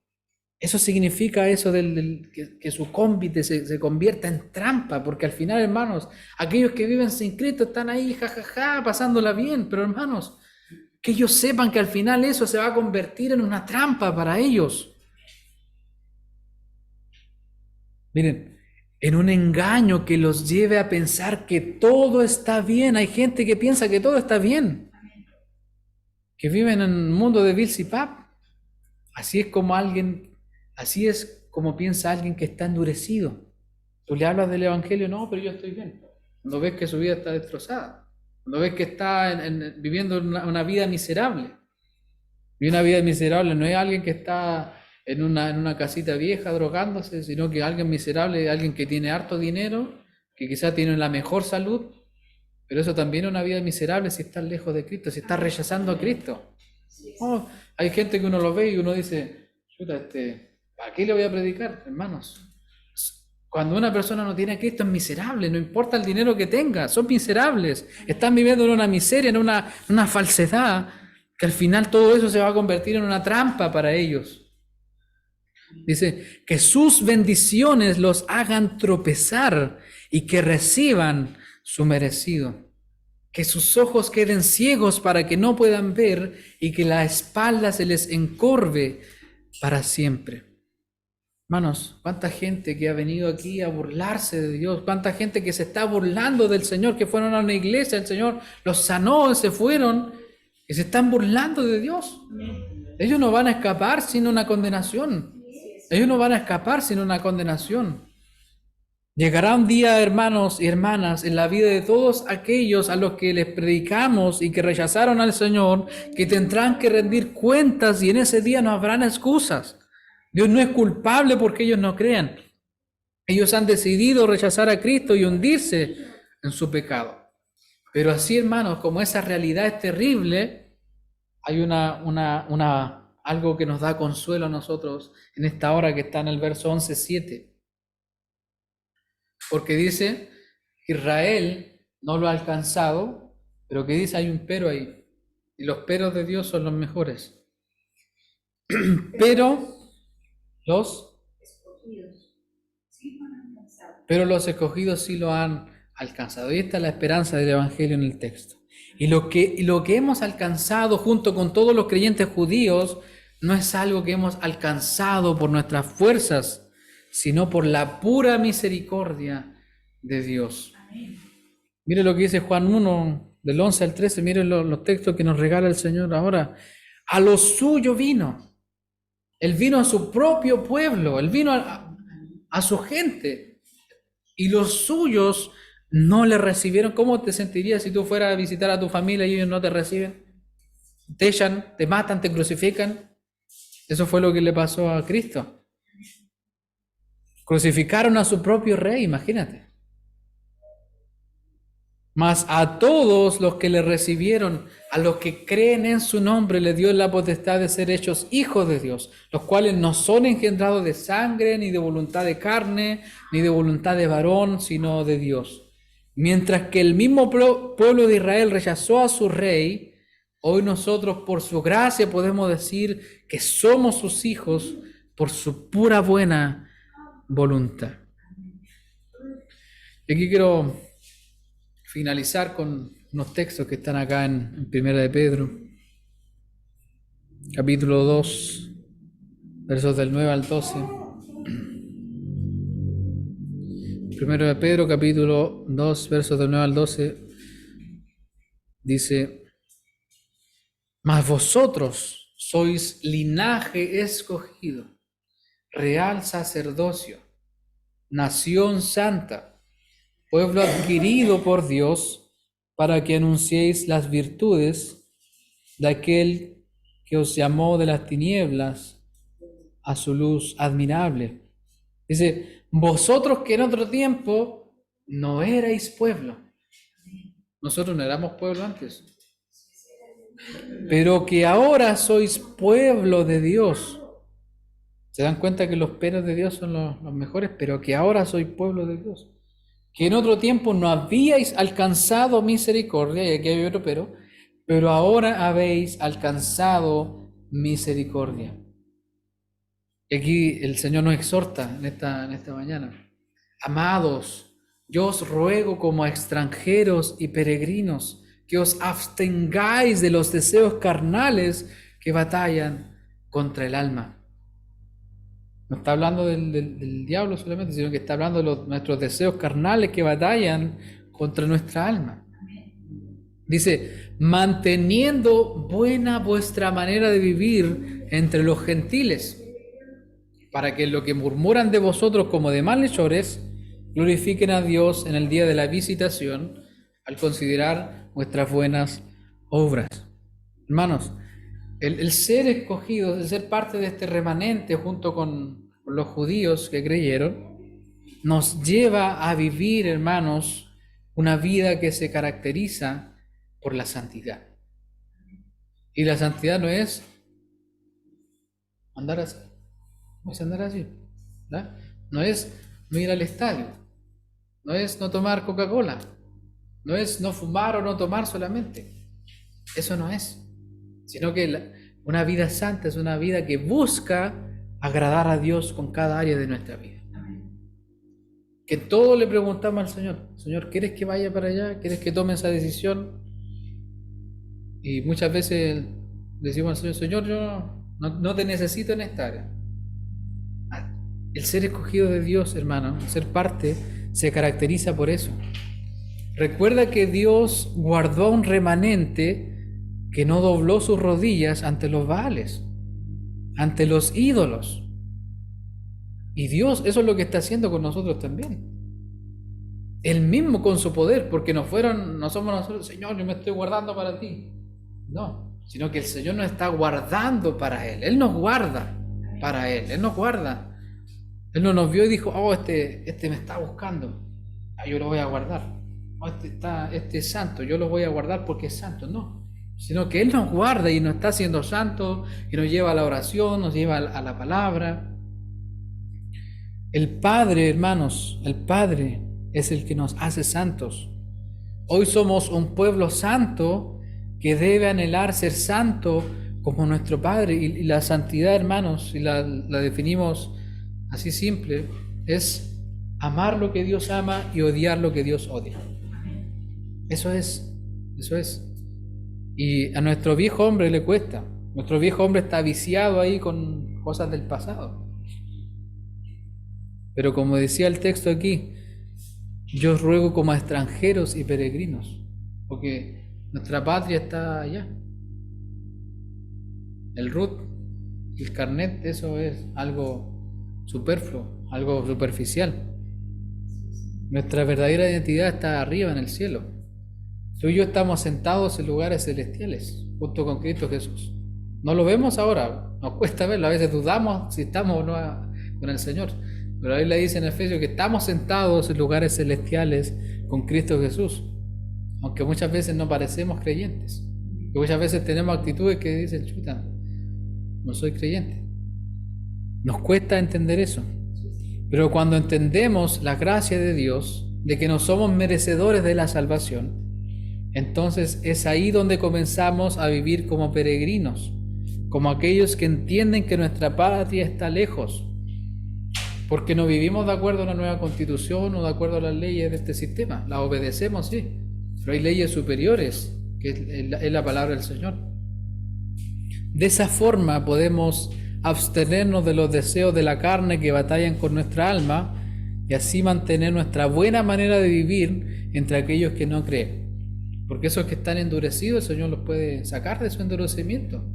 Eso significa eso que su cómbite se convierta en trampa, porque al final, hermanos, aquellos que viven sin Cristo están ahí, jajaja, pasándola bien, pero hermanos, que ellos sepan que al final eso se va a convertir en una trampa para ellos. Miren, en un engaño que los lleve a pensar que todo está bien. Hay gente que piensa que todo está bien, que viven en un mundo de Bill y Pap. Así es como piensa alguien que está endurecido. Tú le hablas del Evangelio, no, pero yo estoy bien. Cuando ves que su vida está destrozada, cuando ves que está viviendo una vida miserable. Y una vida miserable no es alguien que está en una casita vieja drogándose, sino que alguien miserable es alguien que tiene harto dinero, que quizás tiene la mejor salud, pero eso también es una vida miserable si estás lejos de Cristo, si estás rechazando a Cristo. Oh, hay gente que uno lo ve y uno dice, chuta, ¿para qué le voy a predicar, hermanos? Cuando una persona no tiene a Cristo es miserable, no importa el dinero que tenga, son miserables, están viviendo en una miseria, en una falsedad, que al final todo eso se va a convertir en una trampa para ellos. Dice, que sus bendiciones los hagan tropezar y que reciban su merecido. Que sus ojos queden ciegos para que no puedan ver y que la espalda se les encorve para siempre. Hermanos, cuánta gente que ha venido aquí a burlarse de Dios, cuánta gente que se está burlando del Señor, que fueron a una iglesia, el Señor los sanó, se fueron y se están burlando de Dios. Ellos no van a escapar sin una condenación. Ellos no van a escapar sin una condenación. Llegará un día, hermanos y hermanas, en la vida de todos aquellos a los que les predicamos y que rechazaron al Señor, que tendrán que rendir cuentas y en ese día no habrán excusas. Dios no es culpable porque ellos no crean. Ellos han decidido rechazar a Cristo y hundirse en su pecado. Pero así, hermanos, como esa realidad es terrible, hay algo que nos da consuelo a nosotros en esta hora que está en el verso 11:7. Porque dice, Israel no lo ha alcanzado, pero que dice hay un pero ahí. Y los peros de Dios son los mejores. Pero los escogidos sí lo han alcanzado. Y esta es la esperanza del Evangelio en el texto. Y lo que hemos alcanzado junto con todos los creyentes judíos no es algo que hemos alcanzado por nuestras fuerzas, sino por la pura misericordia de Dios. Mire lo que dice Juan 1, del 11 al 13, miren los textos que nos regala el Señor ahora. A lo suyo vino. Él vino a su propio pueblo, Él vino a su gente, y los suyos no le recibieron. ¿Cómo te sentirías si tú fueras a visitar a tu familia y ellos no te reciben? Te echan, te matan, te crucifican. Eso fue lo que le pasó a Cristo. Crucificaron a su propio rey, imagínate. Mas a todos los que le recibieron, a los que creen en su nombre, le dio la potestad de ser hechos hijos de Dios, los cuales no son engendrados de sangre, ni de voluntad de carne, ni de voluntad de varón, sino de Dios. Mientras que el mismo pueblo de Israel rechazó a su rey, hoy nosotros por su gracia podemos decir que somos sus hijos por su pura buena voluntad. Y aquí quiero finalizar con unos textos que están acá en Primera de Pedro, capítulo 2, versos del 9 al 12. Primero de Pedro, capítulo 2, versos del 9 al 12, dice: Mas vosotros sois linaje escogido, real sacerdocio, nación santa, pueblo adquirido por Dios, para que anunciéis las virtudes de aquel que os llamó de las tinieblas a su luz admirable. Dice, vosotros que en otro tiempo no erais pueblo. Nosotros no éramos pueblo antes, pero que ahora sois pueblo de Dios. ¿Se dan cuenta que los peros de Dios son los mejores? Pero que ahora sois pueblo de Dios. Que en otro tiempo no habíais alcanzado misericordia, y aquí hay otro pero ahora habéis alcanzado misericordia. Y aquí el Señor nos exhorta en esta mañana. Amados, yo os ruego como a extranjeros y peregrinos que os abstengáis de los deseos carnales que batallan contra el alma. No está hablando del diablo solamente, sino que está hablando de nuestros deseos carnales que batallan contra nuestra alma. Dice, manteniendo buena vuestra manera de vivir entre los gentiles, para que lo que murmuran de vosotros como de malhechores, glorifiquen a Dios en el día de la visitación, al considerar vuestras buenas obras. Hermanos, el ser escogidos, el ser parte de este remanente junto con los judíos que creyeron, nos lleva a vivir, hermanos, una vida que se caracteriza por la santidad. Y la santidad no es andar así, no es andar así, ¿verdad? No es no ir al estadio, no es no tomar Coca-Cola, no es no fumar o no tomar solamente. Eso no es, sino que una vida santa es una vida que busca agradar a Dios con cada área de nuestra vida. Que todo le preguntamos al Señor: Señor, ¿quieres que vaya para allá? ¿Quieres que tome esa decisión? Y muchas veces le decimos al Señor: Señor, yo no te necesito en esta área. El ser escogido de Dios, hermano, ser parte, se caracteriza por eso. Recuerda que Dios guardó a un remanente que no dobló sus rodillas ante los Baales, ante los ídolos. Y Dios, eso es lo que está haciendo con nosotros también. Él mismo con su poder, porque no somos nosotros: Señor, yo me estoy guardando para ti. No, sino que el Señor nos está guardando para Él. Él nos guarda para Él. Él nos guarda. Él no nos vio y dijo: oh, este me está buscando. Yo lo voy a guardar. Oh, este es santo, yo lo voy a guardar porque es santo. No, sino que Él nos guarda y nos está haciendo santo, y nos lleva a la oración, nos lleva a la palabra. El Padre, hermanos, el Padre es el que nos hace santos. Hoy somos un pueblo santo que debe anhelar ser santo como nuestro Padre. Y la santidad, hermanos, si la definimos así simple, es amar lo que Dios ama y odiar lo que Dios odia. Eso es. Y a nuestro viejo hombre le cuesta. Nuestro viejo hombre está viciado ahí con cosas del pasado. Pero como decía el texto aquí, yo os ruego como a extranjeros y peregrinos, porque nuestra patria está allá. El RUT, el carnet, eso es algo superfluo, algo superficial. Nuestra verdadera identidad está arriba en el cielo. Tú y yo estamos sentados en lugares celestiales, junto con Cristo Jesús. No lo vemos ahora, nos cuesta verlo, a veces dudamos si estamos o no con el Señor. Pero ahí le dice en Efesios que estamos sentados en lugares celestiales con Cristo Jesús, aunque muchas veces no parecemos creyentes, que muchas veces tenemos actitudes que dicen: chuta, no soy creyente. Nos cuesta entender eso, pero cuando entendemos la gracia de Dios, de que no somos merecedores de la salvación, entonces es ahí donde comenzamos a vivir como peregrinos, como aquellos que entienden que nuestra patria está lejos, porque no vivimos de acuerdo a una nueva constitución o de acuerdo a las leyes de este sistema. Las obedecemos, sí, pero hay leyes superiores, que es la palabra del Señor. De esa forma podemos abstenernos de los deseos de la carne que batallan con nuestra alma, y así mantener nuestra buena manera de vivir entre aquellos que no creen. Porque esos que están endurecidos, el Señor los puede sacar de su endurecimiento.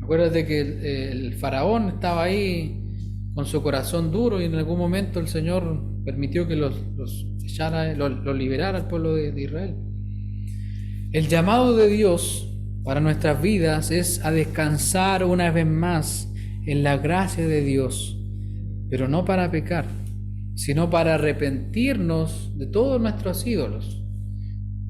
Acuérdate que el faraón estaba ahí con su corazón duro, y en algún momento el Señor permitió que los liberara al pueblo de Israel. El llamado de Dios para nuestras vidas es a descansar una vez más en la gracia de Dios, pero no para pecar, sino para arrepentirnos de todos nuestros ídolos,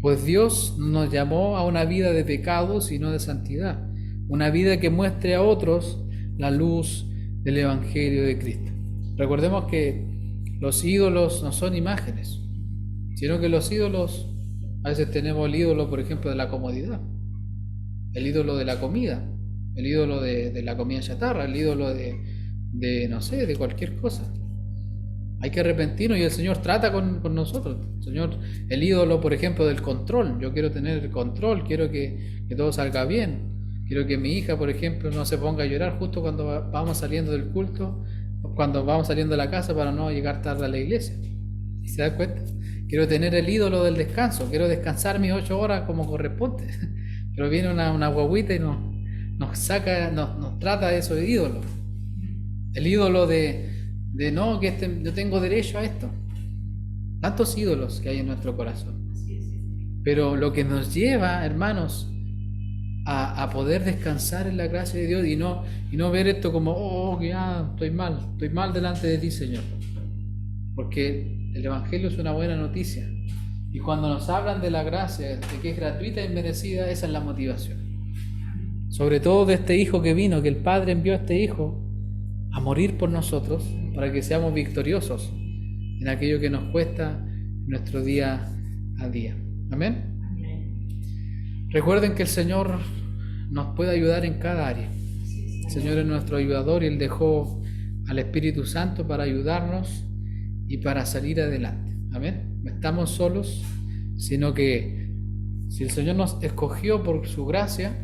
pues Dios nos llamó a una vida de pecado, sino de santidad, una vida que muestre a otros la luz del Evangelio de Cristo. Recordemos que los ídolos no son imágenes, sino que los ídolos, a veces tenemos el ídolo, por ejemplo, de la comodidad, el ídolo de la comida, el ídolo de la comida chatarra, el ídolo de no sé, de cualquier cosa. Hay que arrepentirnos, y el Señor trata con nosotros. Señor, el ídolo, por ejemplo, del control. Yo quiero tener el control, quiero que todo salga bien. Quiero que mi hija, por ejemplo, no se ponga a llorar justo cuando vamos saliendo del culto, cuando vamos saliendo de la casa, para no llegar tarde a la iglesia. ¿Se da cuenta? Quiero tener el ídolo del descanso, quiero descansar mis 8 horas como corresponde. Pero viene una guaguita y nos trata de esos ídolos. El ídolo de no, que yo tengo derecho a esto. Tantos ídolos que hay en nuestro corazón. Pero lo que nos lleva, hermanos, a poder descansar en la gracia de Dios y no ver esto como, oh, que ya estoy mal delante de ti, Señor. Porque el Evangelio es una buena noticia. Y cuando nos hablan de la gracia, de que es gratuita e inmerecida, esa es la motivación. Sobre todo de este Hijo que vino, que el Padre envió a este Hijo a morir por nosotros, para que seamos victoriosos en aquello que nos cuesta nuestro día a día. Amén. Recuerden que el Señor nos puede ayudar en cada área. El Señor es nuestro ayudador y Él dejó al Espíritu Santo para ayudarnos y para salir adelante. Amén. No estamos solos, sino que si el Señor nos escogió por su gracia,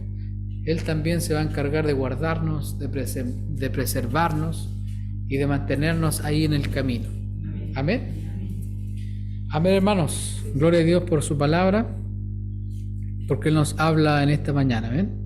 Él también se va a encargar de guardarnos, de preservarnos y de mantenernos ahí en el camino. Amén. Amén, hermanos. Gloria a Dios por su palabra, porque Él nos habla en esta mañana. Amén.